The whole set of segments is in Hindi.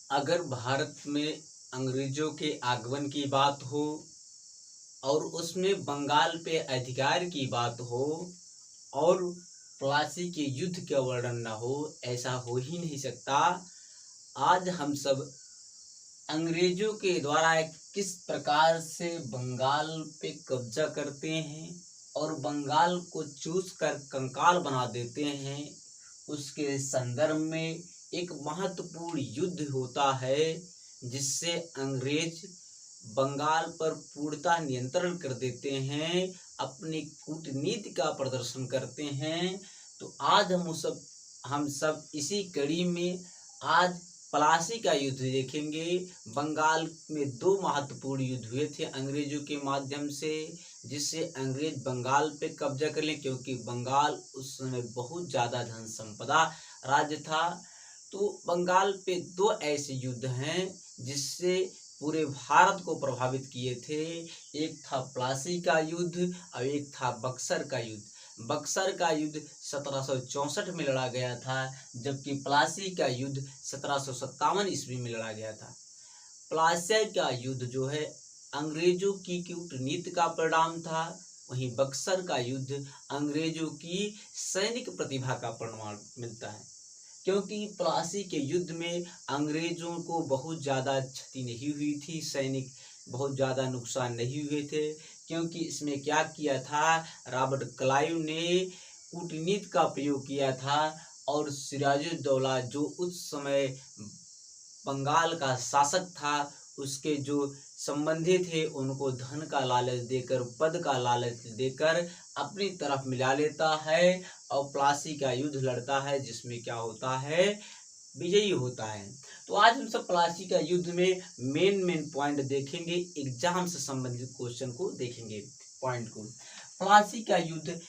अगर भारत में अंग्रेजों के आगमन की बात हो और उसमें बंगाल पे अधिकार की बात हो और प्लासी के युद्ध का वर्णन न हो, ऐसा हो ही नहीं सकता। आज हम सब अंग्रेजों के द्वारा किस प्रकार से बंगाल पे कब्जा करते हैं और बंगाल को चूस कर कंकाल बना देते हैं, उसके संदर्भ में एक महत्वपूर्ण युद्ध होता है जिससे अंग्रेज बंगाल पर पूर्णतः नियंत्रण कर देते हैं, अपनी कूटनीति का प्रदर्शन करते हैं। तो आज हम सब इसी कड़ी में आज प्लासी का युद्ध देखेंगे। बंगाल में दो महत्वपूर्ण युद्ध हुए थे अंग्रेजों के माध्यम से, जिससे अंग्रेज बंगाल पे कब्जा कर लें, क्योंकि बंगाल उस समय बहुत ज़्यादा धन संपदा राज्य था। तो बंगाल पे दो ऐसे युद्ध हैं जिससे पूरे भारत को प्रभावित किए थे। एक था प्लासी का युद्ध और एक था बक्सर का युद्ध। बक्सर का युद्ध 1764 में लड़ा गया था, जबकि प्लासी का युद्ध 1757 ईस्वी में लड़ा गया था। प्लासी का युद्ध जो है अंग्रेजों की कूटनीति का परिणाम था, वहीं बक्सर का युद्ध अंग्रेजों की सैनिक प्रतिभा का परिणाम मिलता है। क्योंकि प्लासी के युद्ध में अंग्रेजों को बहुत ज़्यादा क्षति नहीं हुई थी, सैनिक बहुत ज़्यादा नुकसान नहीं हुए थे, क्योंकि इसमें क्या किया था, रॉबर्ट क्लाइव ने कूटनीति का प्रयोग किया था और सिराजुद्दौला जो उस समय बंगाल का शासक था, उसके जो संबंधी थे उनको धन का लालच देकर, पद का लालच देकर अपनी तरफ मिला लेता है और प्लासी का युद्ध लड़ता है, जिसमें क्या होता है, विजयी होता है। तो आज हम सब प्लासी का युद्ध में मेन पॉइंट देखेंगे, एग्जाम से संबंधित क्वेश्चन को देखेंगे पॉइंट को। प्लासी का युद्ध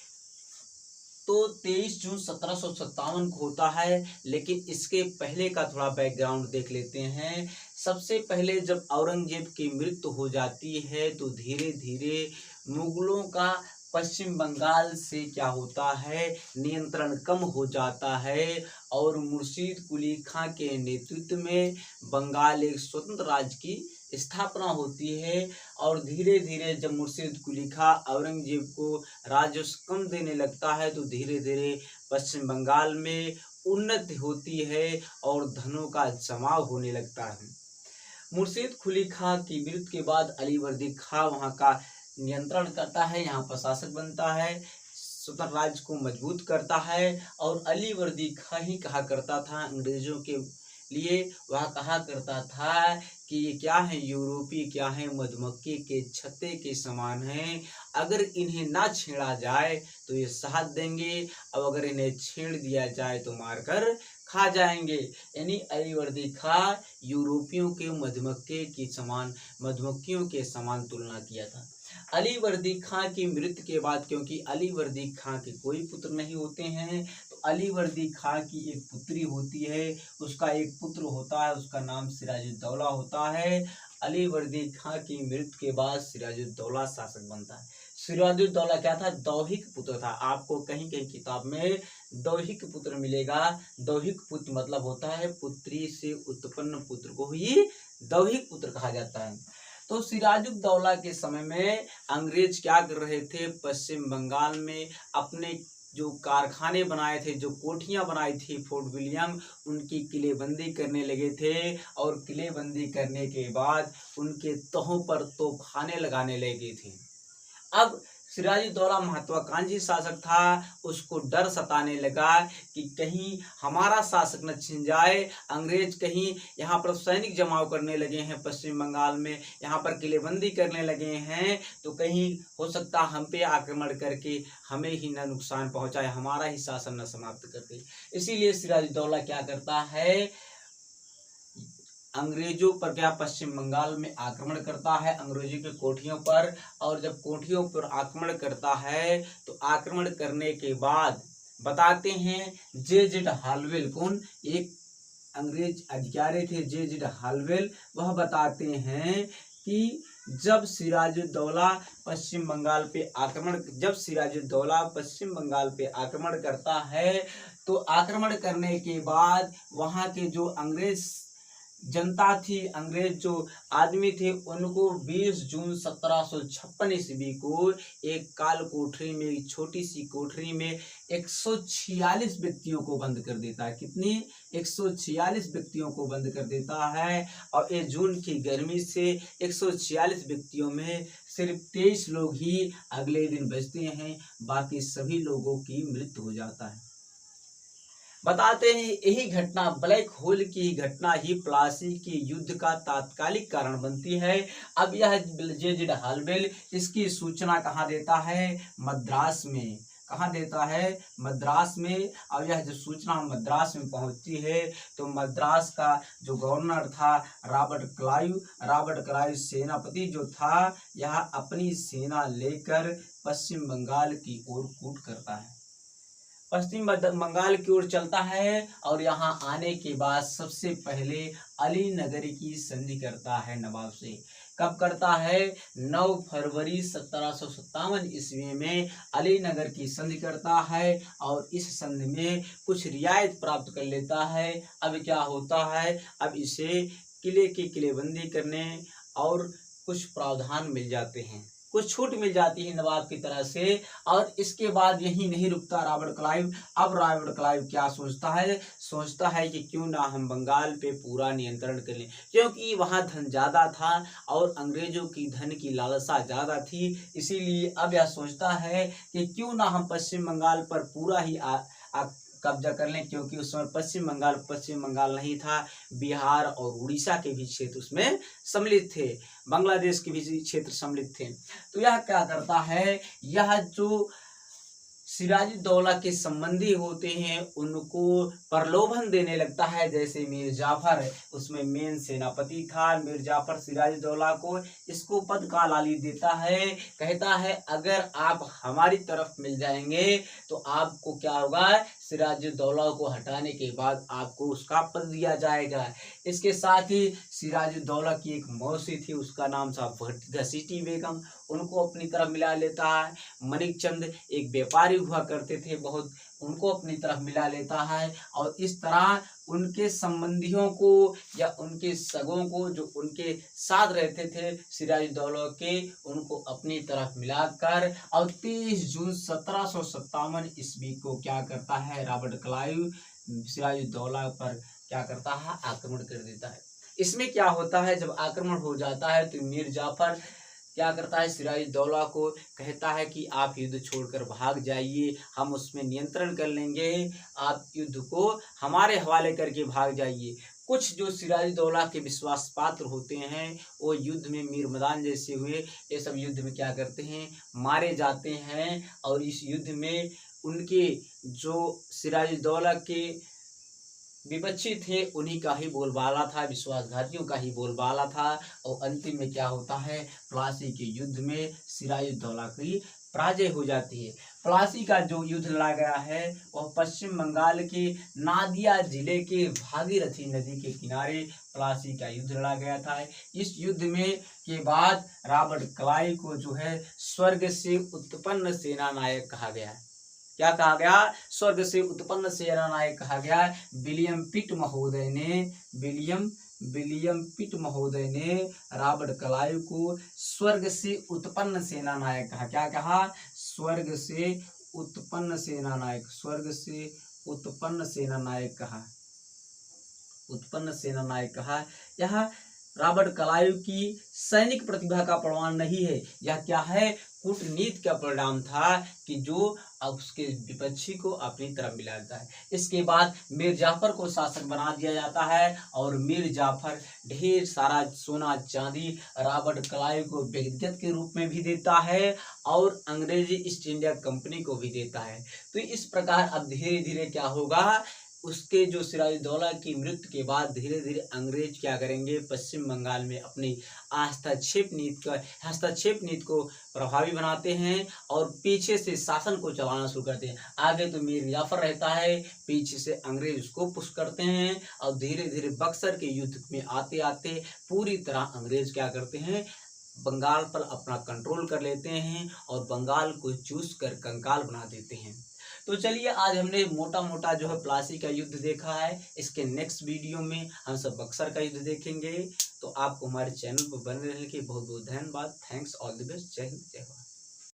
तो 23 जून 1757 को होता है, लेकिन इसके पहले का थोड़ा बैकग्राउंड देख लेते हैं। सबसे पहले जब औरंगजेब की मृत्यु हो जाती है तो धीरे धीरे मुगलों का पश्चिम बंगाल से क्या होता है, नियंत्रण कम हो जाता है और मुर्शीद कुली खां के नेतृत्व में बंगाल एक स्वतंत्र राज्य की स्थापना होती है। और धीरे धीरे जब मुर्शीद कुली खां औरंगजेब को राजस्व कम देने लगता है तो धीरे धीरे पश्चिम बंगाल में उन्नति होती है और धनों का जमाव होने लगता है। मुर्शीद कुली खां की मृत्यु के बाद अली वर्दी खां वहाँ का नियंत्रण करता है, यहाँ प्रशासक बनता है, स्वतंत्र राज्य को मजबूत करता है। और अली वर्दी खां ही कहा करता था अंग्रेजों के लिए, वह कहा करता था कि ये क्या है, यूरोपीय क्या है, मधुमक्खी के छत्ते के समान हैं, अगर इन्हें ना छेड़ा जाए तो ये साथ देंगे, और अगर इन्हें छेड़ दिया जाए तो मारकर खा जाएंगे। यानी अली वर्दी खां यूरोपियों के मधुमक्खियों के समान तुलना किया था। अली वर्दी खां की मृत्यु के बाद, क्योंकि अली वर्दी खां के कोई पुत्र नहीं होते हैं, तो अली वर्दी खां की एक पुत्री होती है, उसका एक पुत्र होता है, उसका नाम सिराजुद्दौला होता है। अली वर्दी खां की मृत्यु के बाद सिराजुद्दौला शासक बनता है। सिराजुद्दौला क्या था, दौहिक पुत्र था। आपको कहीं कहीं किताब में दौहिक पुत्र मिलेगा। दौहिक पुत्र मतलब होता है पुत्री से उत्पन्न पुत्र को ही दौहिक पुत्र कहा जाता है। तो सिराजुद्दौला के समय में अंग्रेज क्या कर रहे थे, पश्चिम बंगाल में अपने जो कारखाने बनाए थे, जो कोठियां बनाई थी फोर्ट विलियम, उनकी किलेबंदी करने लगे थे। और किलेबंदी करने के बाद उनके तहों पर तोपखाने लगाने लगे थे। अब सिराजुद्दौला महत्वाकांक्षी शासक था, उसको डर सताने लगा कि कहीं हमारा शासक न छिन जाए, अंग्रेज कहीं यहाँ पर सैनिक जमाव करने लगे हैं पश्चिम बंगाल में, यहाँ पर किलेबंदी करने लगे हैं, तो कहीं हो सकता हम पे आक्रमण करके हमें ही न नुकसान पहुँचाए, हमारा ही शासन न समाप्त कर दे। इसीलिए सिराजुद्दौला क्या करता है, अंग्रेजों पर क्या पश्चिम बंगाल में आक्रमण करता है, अंग्रेजों की कोठियों पर। और जब कोठियों पर आक्रमण करता है तो आक्रमण करने के बाद बताते हैं जे हालवेल, कौन, एक अंग्रेज अधिकारी थे जे हालवेल, वह बताते हैं कि जब सिराजुद्दौला पश्चिम बंगाल पे आक्रमण करता है तो आक्रमण करने के बाद वहाँ के जो अंग्रेज जनता थी, अंग्रेज जो आदमी थे, उनको 20 जून 1756 ईस्वी को एक काल कोठरी में, एक छोटी सी कोठरी में 146 व्यक्तियों को बंद कर देता है। कितनी? 146 व्यक्तियों को बंद कर देता है। और ये जून की गर्मी से 146 व्यक्तियों में सिर्फ 23 लोग ही अगले दिन बचते हैं, बाकी सभी लोगों की मृत्यु हो जाता है। बताते हैं यही घटना, ब्लैक होल की घटना ही प्लासी के युद्ध का तात्कालिक कारण बनती है। अब यह जे हालवेल इसकी सूचना कहाँ देता है? मद्रास में। कहाँ देता है? मद्रास में। अब यह जो सूचना मद्रास में पहुंचती है तो मद्रास का जो गवर्नर था रॉबर्ट क्लाइव सेनापति जो था, यह अपनी सेना लेकर पश्चिम बंगाल की ओर कूच करता है, पश्चिम बंगाल की ओर चलता है। और यहाँ आने के बाद सबसे पहले अलीनगर की संधि करता है नवाब से। कब करता है? 9 फरवरी 1757 ईस्वी में अलीनगर की संधि करता है और इस संधि में कुछ रियायत प्राप्त कर लेता है। अब क्या होता है? अब इसे किले की किलेबंदी करने और कुछ प्रावधान मिल जाते हैं, कुछ छूट मिल जाती है नवाब की तरह से। और इसके बाद यही नहीं रुकता रॉबर्ट क्लाइव। अब रॉबर्ट क्लाइव क्या सोचता है कि क्यों ना हम बंगाल पे पूरा नियंत्रण कर लें, क्योंकि वहाँ धन ज़्यादा था और अंग्रेजों की धन की लालसा ज़्यादा थी। इसीलिए अब यह सोचता है कि क्यों ना हम पश्चिम बंगाल पर पूरा ही कब्जा कर लें, क्योंकि उस समय पश्चिम बंगाल नहीं था, बिहार और उड़ीसा के भी क्षेत्र उसमें सम्मिलित थे, बांग्लादेश के भी क्षेत्र सम्मिलित थे। तो यह क्या करता है? यह जो सिराजुद्दौला के संबंधी होते हैं उनको प्रलोभन देने लगता है। जैसे मीर जाफर उसमें मेन सेनापति था, मीर जाफर सिराजुद्दौला को इसको पद का लालच देता है, कहता है अगर आप हमारी तरफ मिल जाएंगे तो आपको क्या होगा? सिराजुद्दौला को हटाने के बाद आपको उसका पद दिया जाएगा। इसके साथ ही सिराजुद्दौला की एक मौसी थी, उसका नाम था घसीटी बेगम, उनको अपनी तरफ मिला लेता है। मनिक चंद एक व्यापारी हुआ करते थे बहुत, उनको अपनी तरफ मिला लेता है। और इस तरह उनके संबंधियों को या उनके सगों को जो उनके साथ रहते थे सिराजुद्दौला के, उनको अपनी तरफ मिलाकर और 23 जून 1757 ईस्वी को क्या करता है? रॉबर्ट क्लाइव सिराजुद्दौला पर क्या करता है? आक्रमण कर देता है। इसमें क्या होता है? जब आक्रमण हो जाता है तो मीर जाफर क्या करता है? सिराजुद्दौला को कहता है कि आप युद्ध छोड़कर भाग जाइए, हम उसमें नियंत्रण कर लेंगे, आप युद्ध को हमारे हवाले करके भाग जाइए। कुछ जो सिराजुद्दौला के विश्वास पात्र होते हैं वो युद्ध में मीर मदान जैसे हुए, ये सब युद्ध में क्या करते हैं? मारे जाते हैं। और इस युद्ध में उनके जो सिराजुद्दौला के विपक्षी थे उन्हीं का ही बोलबाला था, विश्वासघातियों का ही बोलबाला था। और अंतिम में क्या होता है? प्लासी के युद्ध में सिराजुद्दौला की पराजय हो जाती है। प्लासी का जो युद्ध लड़ा गया है वह पश्चिम बंगाल के नादिया जिले के भागीरथी नदी के किनारे प्लासी का युद्ध लड़ा गया था। इस युद्ध में के बाद रॉबर्ट क्लाइव को जो है स्वर्ग से उत्पन्न सेना नायक कहा गया है। क्या कहा गया? स्वर्ग से उत्पन्न सेना नायक कहा गया। विलियम पिट महोदय ने रॉबर्ट क्लाइव को स्वर्ग से उत्पन्न सेना नायक कहा। क्या कहा? स्वर्ग से उत्पन्न सेना नायक, स्वर्ग से उत्पन्न सेना नायक कहा, उत्पन्न सेना नायक कहा। यह रॉबर्ट क्लाइव की सैनिक प्रतिभा का प्रमाण नहीं है, यह क्या है? कूटनीति का परिणाम था कि जो उसके विपक्षी को अपनी तरफ मिलाता है। इसके बाद मीर जाफर को शासक बना दिया जाता है और मीर जाफर ढेर सारा सोना चांदी रॉबर्ट क्लाइव को व्यक्तिगत के रूप में भी देता है और अंग्रेजी ईस्ट इंडिया कंपनी को भी देता है। तो इस प्रकार अब धीरे धीरे क्या होगा? उसके जो सिराजुद्दौला की मृत्यु के बाद धीरे धीरे अंग्रेज क्या करेंगे? पश्चिम बंगाल में अपनी हस्तक्षेप नीति को प्रभावी बनाते हैं और पीछे से शासन को चलाना शुरू करते हैं। आगे तो मीर जाफर रहता है, पीछे से अंग्रेज उसको पुश करते हैं और धीरे धीरे बक्सर के युद्ध में आते आते पूरी तरह अंग्रेज क्या करते हैं? बंगाल पर अपना कंट्रोल कर लेते हैं और बंगाल को चूस कर कंकाल बना देते हैं। तो चलिए आज हमने मोटा मोटा जो है प्लासी का युद्ध देखा है। इसके नेक्स्ट वीडियो में हम सब बक्सर का युद्ध देखेंगे। तो आपको हमारे चैनल पर बने रहने के बहुत बहुत धन्यवाद। Thanks, all the best. जय हिंद, जय भारत।